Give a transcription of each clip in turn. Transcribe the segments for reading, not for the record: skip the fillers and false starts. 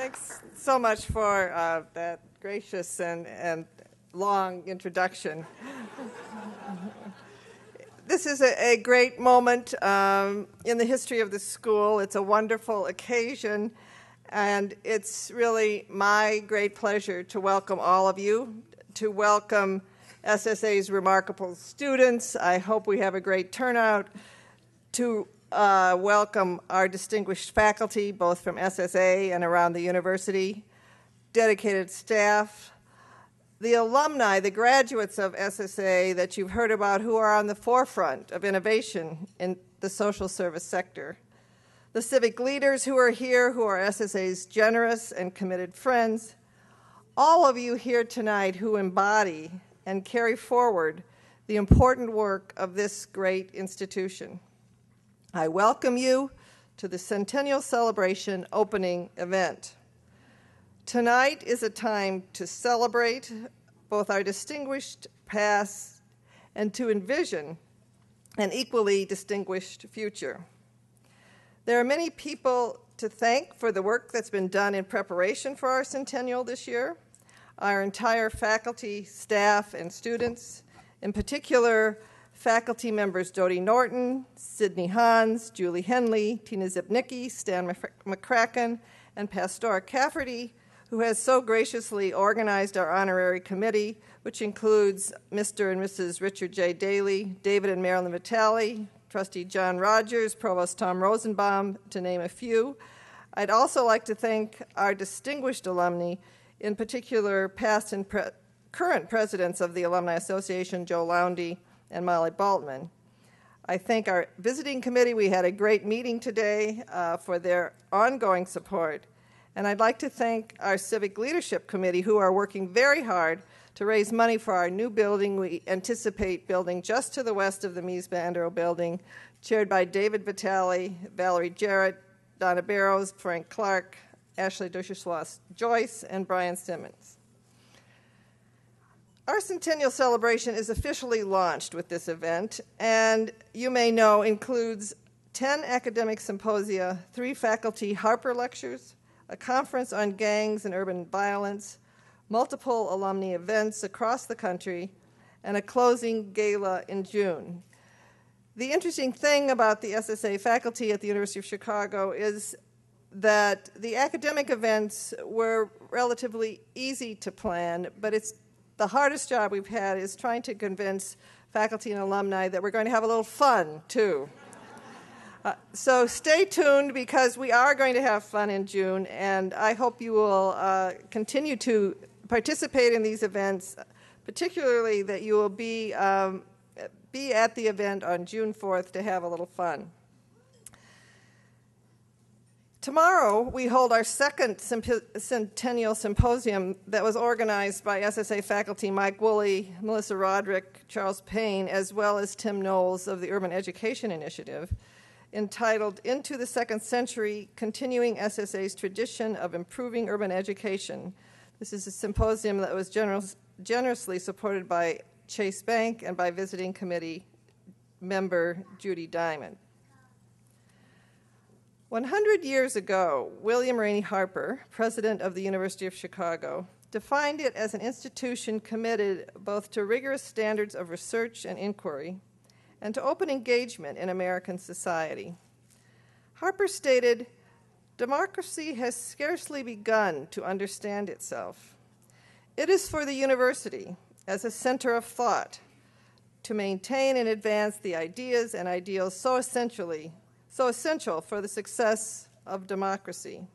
Thanks so much for that gracious and long introduction. This is a great moment in the history of the school. It's a wonderful occasion, and it's really my great pleasure to welcome all of you, to welcome SSA's remarkable students. I hope we have a great turnout, to welcome our distinguished faculty, both from SSA and around the university, dedicated staff, the alumni, the graduates of SSA that you've heard about who are on the forefront of innovation in the social service sector, the civic leaders who are here, who are SSA's generous and committed friends, all of you here tonight who embody and carry forward the important work of this great institution. I welcome you to the Centennial Celebration opening event. Tonight is a time to celebrate both our distinguished past and to envision an equally distinguished future. There are many people to thank for the work that's been done in preparation for our centennial this year. Our entire faculty, staff, and students, in particular, faculty members Dodie Norton, Sydney Hans, Julie Henley, Tina Zipnicki, Stan McCracken, and Pastora Cafferty, who has so graciously organized our honorary committee, which includes Mr. and Mrs. Richard J. Daly, David and Marilyn Vitale, Trustee John Rogers, Provost Tom Rosenbaum, to name a few. I'd also like to thank our distinguished alumni, in particular past and current presidents of the Alumni Association, Joe Lowndes and Molly Baltman. I thank our visiting committee. We had a great meeting today for their ongoing support. And I'd like to thank our Civic Leadership Committee, who are working very hard to raise money for our new building we anticipate building just to the west of the Mies van der Rohe building, chaired by David Vitale, Valerie Jarrett, Donna Barrows, Frank Clark, Ashley Duscherschloss-Joyce, and Brian Simmons. Our Centennial Celebration is officially launched with this event, and you may know includes 10 academic symposia, 3 faculty Harper lectures, a conference on gangs and urban violence, multiple alumni events across the country, and a closing gala in June. The interesting thing about the SSA faculty at the University of Chicago is that the academic events were relatively easy to plan, but the hardest job we've had is trying to convince faculty and alumni that we're going to have a little fun, too. So stay tuned, because we are going to have fun in June, and I hope you will continue to participate in these events, particularly that you will be at the event on June 4th to have a little fun. Tomorrow, we hold our second Centennial Symposium that was organized by SSA faculty Mike Woolley, Melissa Roderick, Charles Payne, as well as Tim Knowles of the Urban Education Initiative, entitled Into the Second Century, Continuing SSA's Tradition of Improving Urban Education. This is a symposium that was generously supported by Chase Bank and by visiting committee member Judy Diamond. 100 years ago, William Rainey Harper, president of the University of Chicago, defined it as an institution committed both to rigorous standards of research and inquiry and to open engagement in American society. Harper stated, "Democracy has scarcely begun to understand itself. It is for the university, as a center of thought, to maintain and advance the ideas and ideals so essential for the success of democracy."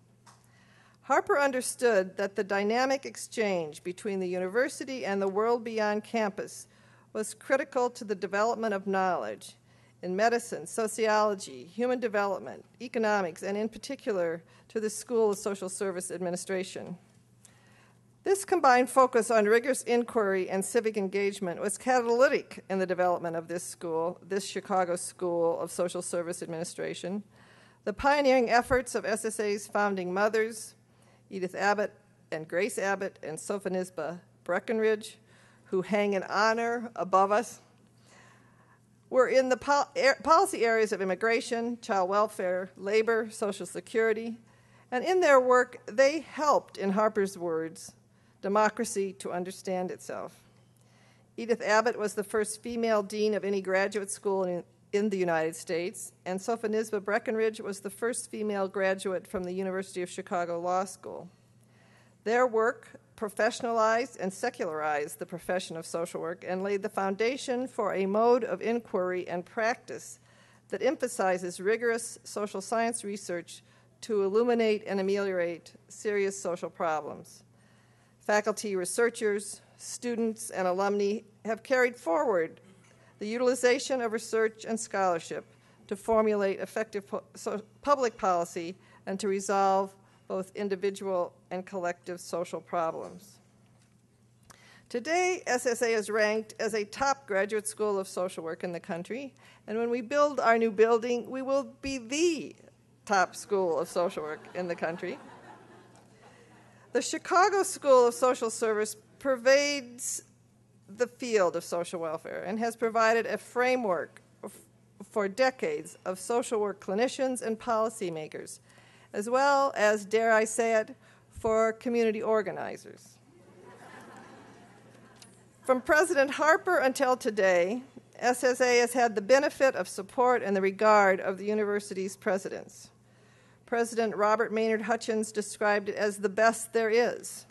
Harper understood that the dynamic exchange between the university and the world beyond campus was critical to the development of knowledge in medicine, sociology, human development, economics, and in particular to the School of Social Service Administration. This combined focus on rigorous inquiry and civic engagement was catalytic in the development of this school, this Chicago School of Social Service Administration. The pioneering efforts of SSA's founding mothers, Edith Abbott and Grace Abbott and Sophonisba Breckenridge, who hang in honor above us, were in the policy areas of immigration, child welfare, labor, Social Security, And in their work, they helped, in Harper's words, democracy to understand itself. Edith Abbott was the first female dean of any graduate school in the United States, and Sophonisba Breckenridge was the first female graduate from the University of Chicago Law School. Their work professionalized and secularized the profession of social work and laid the foundation for a mode of inquiry and practice that emphasizes rigorous social science research to illuminate and ameliorate serious social problems. Faculty, researchers, students, and alumni have carried forward the utilization of research and scholarship to formulate effective public policy and to resolve both individual and collective social problems. Today, SSA is ranked as a top graduate school of social work in the country, and when we build our new building, we will be the top school of social work in the country. The Chicago School of Social Service pervades the field of social welfare and has provided a framework for decades of social work clinicians and policymakers, as well as, dare I say it, for community organizers. From President Harper until today, SSA has had the benefit of support and the regard of the university's presidents. President Robert Maynard Hutchins described it as the best there is.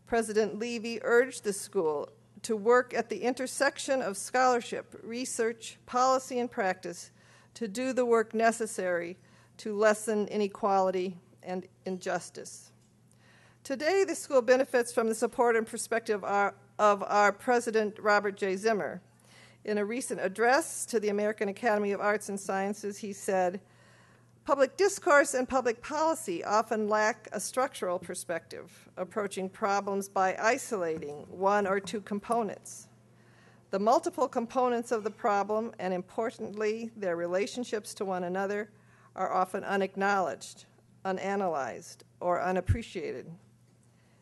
President Levy urged the school to work at the intersection of scholarship, research, policy, and practice to do the work necessary to lessen inequality and injustice. Today, the school benefits from the support and perspective of our president, Robert J. Zimmer. In a recent address to the American Academy of Arts and Sciences, he said, "Public discourse and public policy often lack a structural perspective, approaching problems by isolating one or two components. The multiple components of the problem, and importantly, their relationships to one another, are often unacknowledged, unanalyzed, or unappreciated.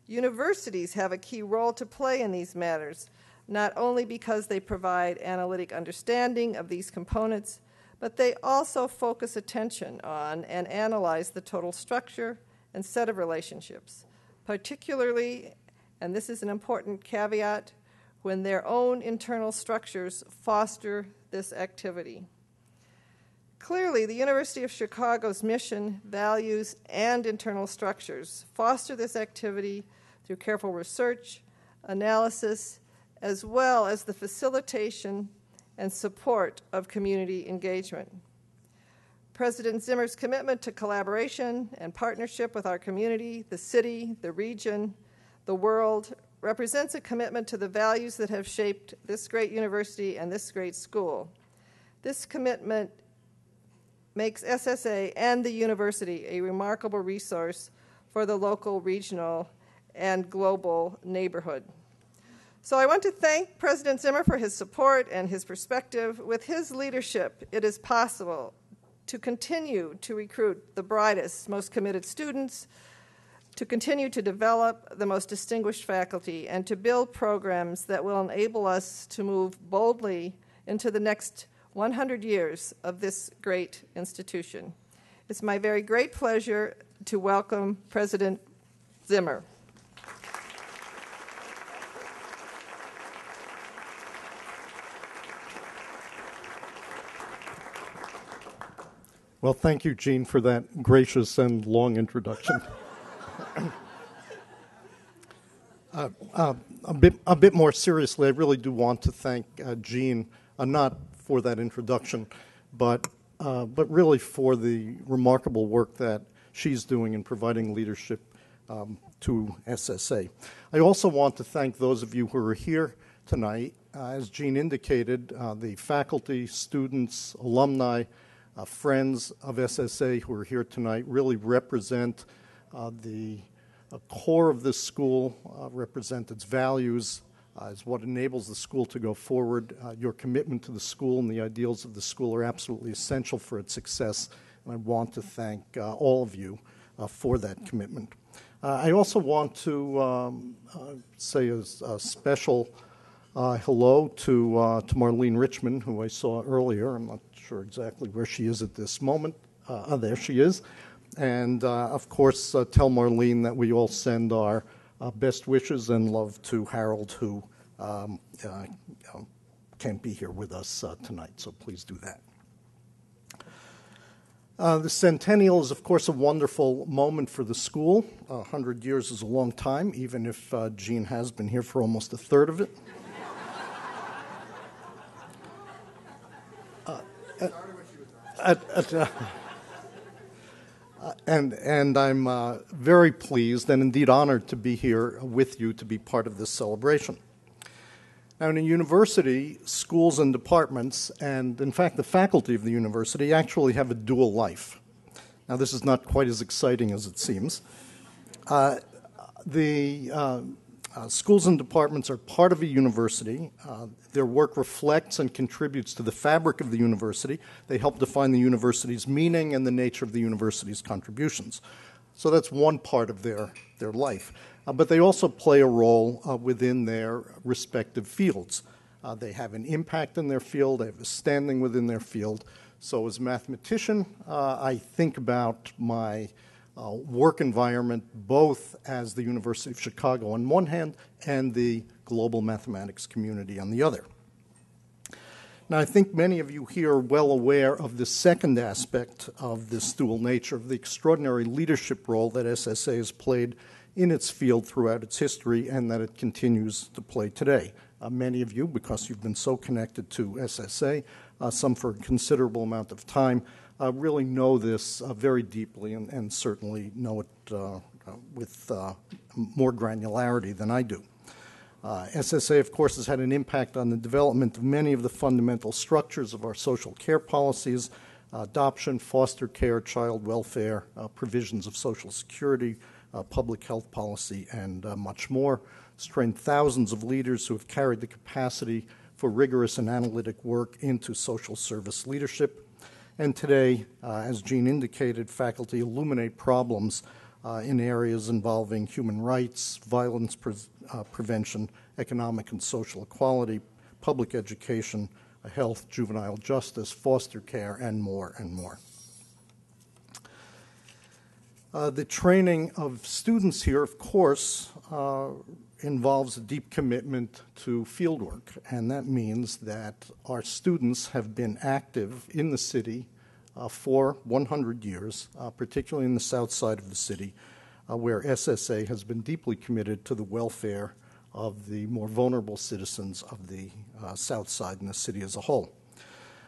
Universities have a key role to play in these matters, not only because they provide analytic understanding of these components, but they also focus attention on and analyze the total structure and set of relationships, particularly, and this is an important caveat, when their own internal structures foster this activity. Clearly, the University of Chicago's mission, values, and internal structures foster this activity through careful research, analysis, as well as the facilitation and support of community engagement. President Zimmer's commitment to collaboration and partnership with our community, the city, the region, the world, represents a commitment to the values that have shaped this great university and this great school. This commitment makes SSA and the university a remarkable resource for the local, regional, and global neighborhood. So I want to thank President Zimmer for his support and his perspective. With his leadership, it is possible to continue to recruit the brightest, most committed students, to continue to develop the most distinguished faculty, and to build programs that will enable us to move boldly into the next 100 years of this great institution. It's my very great pleasure to welcome President Zimmer. Well, thank you, Jeanne, for that gracious and long introduction. A bit more seriously, I really do want to thank Jeanne, not for that introduction, but really for the remarkable work that she's doing in providing leadership to SSA. I also want to thank those of you who are here tonight. As Jeanne indicated, the faculty, students, alumni, friends of SSA who are here tonight really represent the core of this school, represent its values, is what enables the school to go forward. Your commitment to the school and the ideals of the school are absolutely essential for its success, and I want to thank all of you for that commitment. I also want to say a special hello to Marlene Richmond, who I saw earlier. I'm not sure exactly where she is at this moment. There she is. And, of course, tell Marlene that we all send our best wishes and love to Harold, who can't be here with us tonight, so please do that. The Centennial is, of course, a wonderful moment for the school. 100 years is a long time, even if Jeanne has been here for almost a third of it. And I'm very pleased and indeed honored to be here with you to be part of this celebration. Now, in a university, schools and departments, and in fact the faculty of the university, actually have a dual life. Now, this is not quite as exciting as it seems. Schools and departments are part of a university. Their work reflects and contributes to the fabric of the university. They help define the university's meaning and the nature of the university's contributions. So that's one part of their life. But they also play a role within their respective fields. They have an impact in their field. They have a standing within their field. So as a mathematician, I think about my work environment both as the University of Chicago on one hand and the global mathematics community on the other. Now, I think many of you here are well aware of the second aspect of this dual nature, of the extraordinary leadership role that SSA has played in its field throughout its history and that it continues to play today. Many of you, because you've been so connected to SSA, some for a considerable amount of time, really know this very deeply and certainly know it with more granularity than I do. SSA, of course, has had an impact on the development of many of the fundamental structures of our social care policies, adoption, foster care, child welfare, provisions of Social Security, public health policy, and much more. It's trained thousands of leaders who have carried the capacity for rigorous and analytic work into social service leadership. And today, as Jeanne indicated, faculty illuminate problems in areas involving human rights, violence prevention, economic and social equality, public education, health, juvenile justice, foster care, and more and more. The training of students here, of course, involves a deep commitment to fieldwork, and that means that our students have been active in the city for 100 years, particularly in the south side of the city, where SSA has been deeply committed to the welfare of the more vulnerable citizens of the south side and the city as a whole.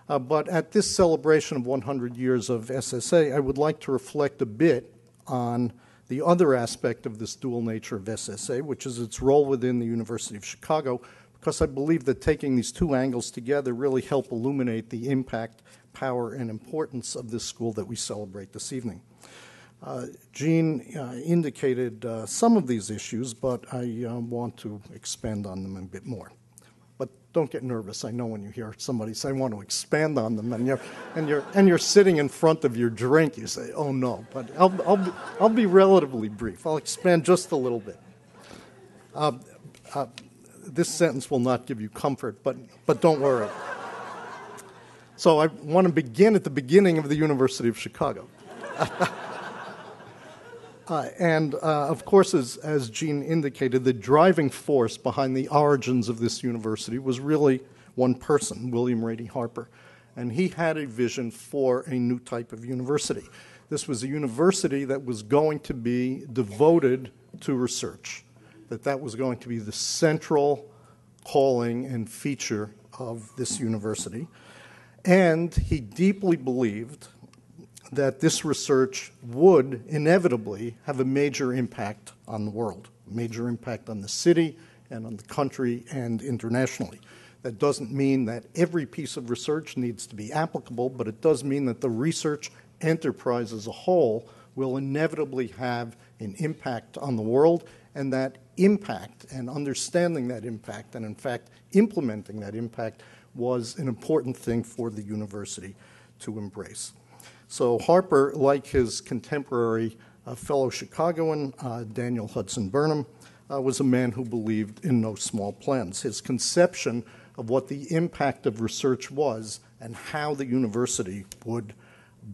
But at this celebration of 100 years of SSA, I would like to reflect a bit on the other aspect of this dual nature of SSA, which is its role within the University of Chicago, because I believe that taking these two angles together really help illuminate the impact, power, and importance of this school that we celebrate this evening. Jeanne indicated some of these issues, but I want to expand on them a bit more. But don't get nervous. I know when you hear somebody say, "I want to expand on them," and you're sitting in front of your drink, you say, "Oh no!" But I'll be relatively brief. I'll expand just a little bit. This sentence will not give you comfort, but don't worry. So I want to begin at the beginning of the University of Chicago. Of course, as Jeanne indicated, the driving force behind the origins of this university was really one person, William Rady Harper. And he had a vision for a new type of university. This was a university that was going to be devoted to research, that was going to be the central calling and feature of this university. And he deeply believed that this research would inevitably have a major impact on the world, a major impact on the city and on the country and internationally. That doesn't mean that every piece of research needs to be applicable, but it does mean that the research enterprise as a whole will inevitably have an impact on the world, and that impact and understanding that impact and, in fact, implementing that impact was an important thing for the university to embrace. So Harper, like his contemporary fellow Chicagoan, Daniel Hudson Burnham, was a man who believed in no small plans. His conception of what the impact of research was and how the university would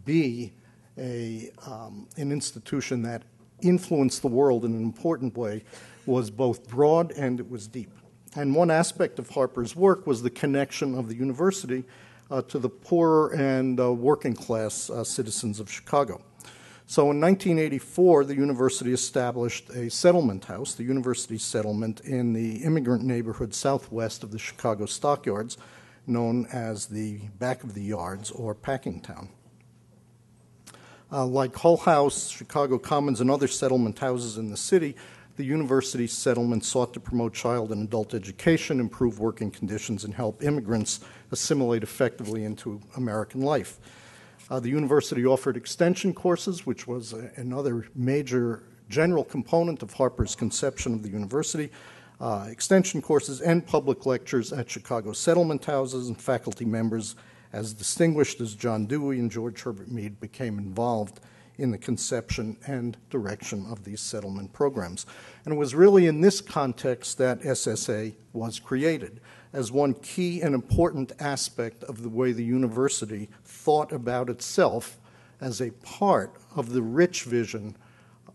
be an institution that influenced the world in an important way was both broad and it was deep. And one aspect of Harper's work was the connection of the university to the poorer and working class citizens of Chicago. So in 1984, the university established a settlement house, the University Settlement, in the immigrant neighborhood southwest of the Chicago Stockyards, known as the Back of the Yards or Packingtown. Like Hull House, Chicago Commons, and other settlement houses in the city, the university settlement sought to promote child and adult education, improve working conditions, and help immigrants assimilate effectively into American life. The university offered extension courses, which was another major general component of Harper's conception of the university, extension courses and public lectures at Chicago settlement houses, and faculty members as distinguished as John Dewey and George Herbert Mead became involved in the conception and direction of these settlement programs. And it was really in this context that SSA was created as one key and important aspect of the way the university thought about itself as a part of the rich vision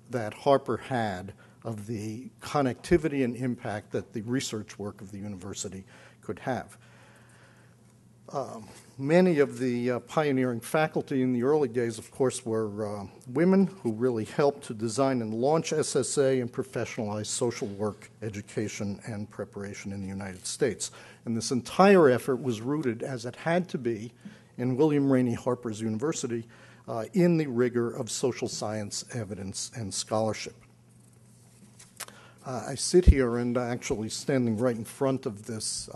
that Harper had of the connectivity and impact that the research work of the university could have. Many of the pioneering faculty in the early days, of course, were women who really helped to design and launch SSA and professionalize social work, education, and preparation in the United States. And this entire effort was rooted, as it had to be, in William Rainey Harper's University, in the rigor of social science, evidence, and scholarship. I sit here and actually standing right in front of this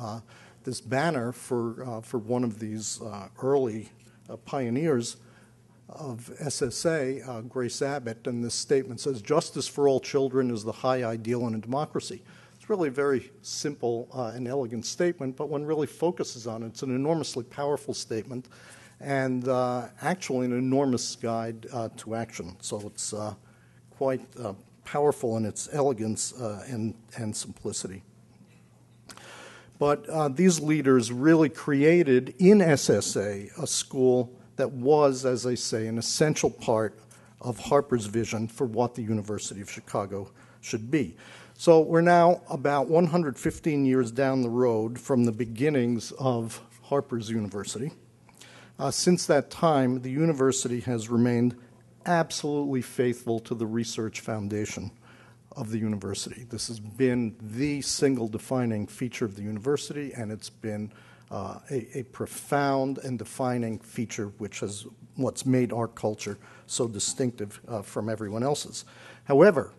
banner for one of these early pioneers of SSA, Grace Abbott, and this statement says, "Justice for all children is the high ideal in a democracy." It's really a very simple and elegant statement, but one really focuses on it. It's an enormously powerful statement and actually an enormous guide to action. So it's quite powerful in its elegance and simplicity. But these leaders really created in SSA a school that was, as I say, an essential part of Harper's vision for what the University of Chicago should be. So we're now about 115 years down the road from the beginnings of Harper's University. Since that time, the university has remained absolutely faithful to the research foundation of the university. This has been the single defining feature of the university, and it's been a profound and defining feature which has what's made our culture so distinctive from everyone else's. However,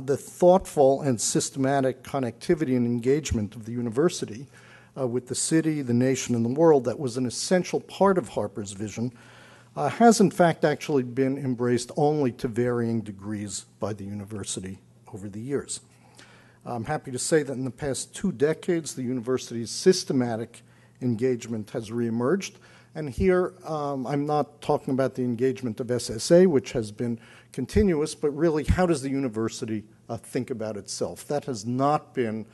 the thoughtful and systematic connectivity and engagement of the university with the city, the nation, and the world that was an essential part of Harper's vision has in fact actually been embraced only to varying degrees by the university over the years. I'm happy to say that in the past 2 decades, the university's systematic engagement has reemerged. And here, I'm not talking about the engagement of SSA, which has been continuous, but really, how does the university think about itself? That has not been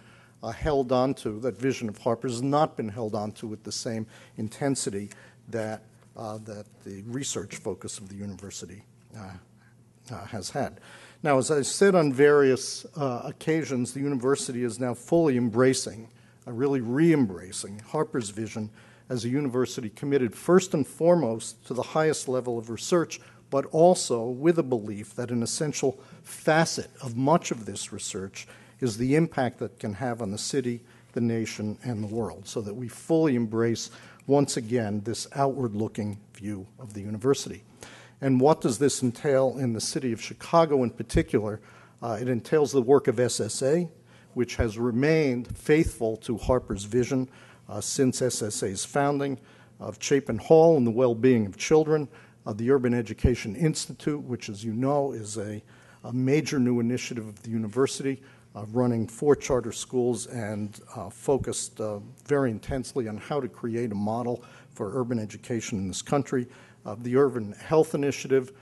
held onto, that vision of Harper's has not been held onto with the same intensity that the research focus of the university has had. Now, as I said on various occasions, the university is now fully embracing, really re-embracing Harper's vision as a university committed first and foremost to the highest level of research, but also with a belief that an essential facet of much of this research is the impact that can have on the city, the nation, and the world, so that we fully embrace, once again, this outward-looking view of the university. And what does this entail in the city of Chicago in particular? It entails the work of SSA, which has remained faithful to Harper's vision since SSA's founding, of Chapin Hall and the well-being of children, the Urban Education Institute, which, as you know, is a major new initiative of the university, running 4 charter schools and focused very intensely on how to create a model for urban education in this country. The Urban Health Initiative,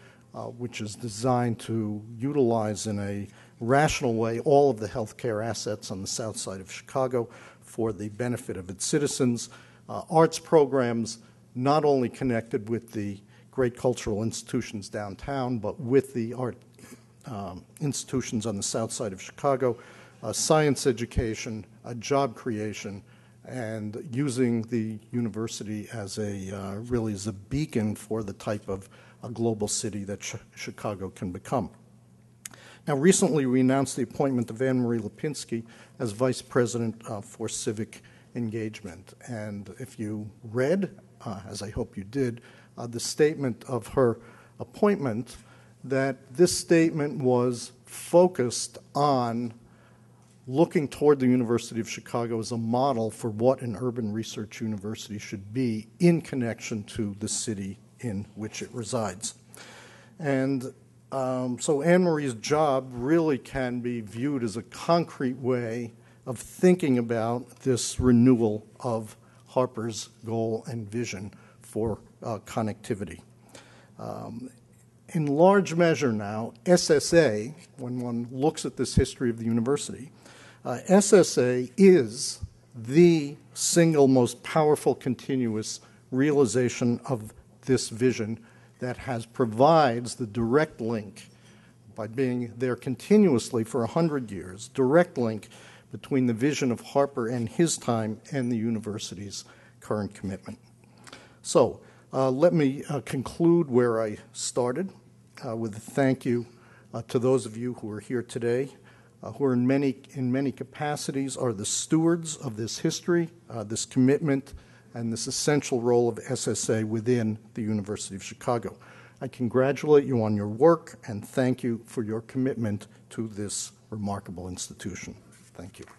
which is designed to utilize in a rational way all of the healthcare assets on the south side of Chicago for the benefit of its citizens. Arts programs, not only connected with the great cultural institutions downtown, but with the art institutions on the south side of Chicago, science education, job creation, and using the university as really as a beacon for the type of a global city that Chicago can become. Now, recently we announced the appointment of Anne Marie Lipinski as Vice President for Civic Engagement. And if you read, as I hope you did, the statement of her appointment, that this statement was focused on looking toward the University of Chicago as a model for what an urban research university should be in connection to the city in which it resides. And so Anne Marie's job really can be viewed as a concrete way of thinking about this renewal of Harper's goal and vision for connectivity. In large measure now, SSA, when one looks at this history of the university, SSA is the single most powerful continuous realization of this vision that provides the direct link, by being there continuously for 100 years, direct link between the vision of Harper and his time and the university's current commitment. So let me conclude where I started with a thank you to those of you who are here today, who are in many capacities are the stewards of this history, this commitment, and this essential role of SSA within the University of Chicago. I congratulate you on your work and thank you for your commitment to this remarkable institution. Thank you.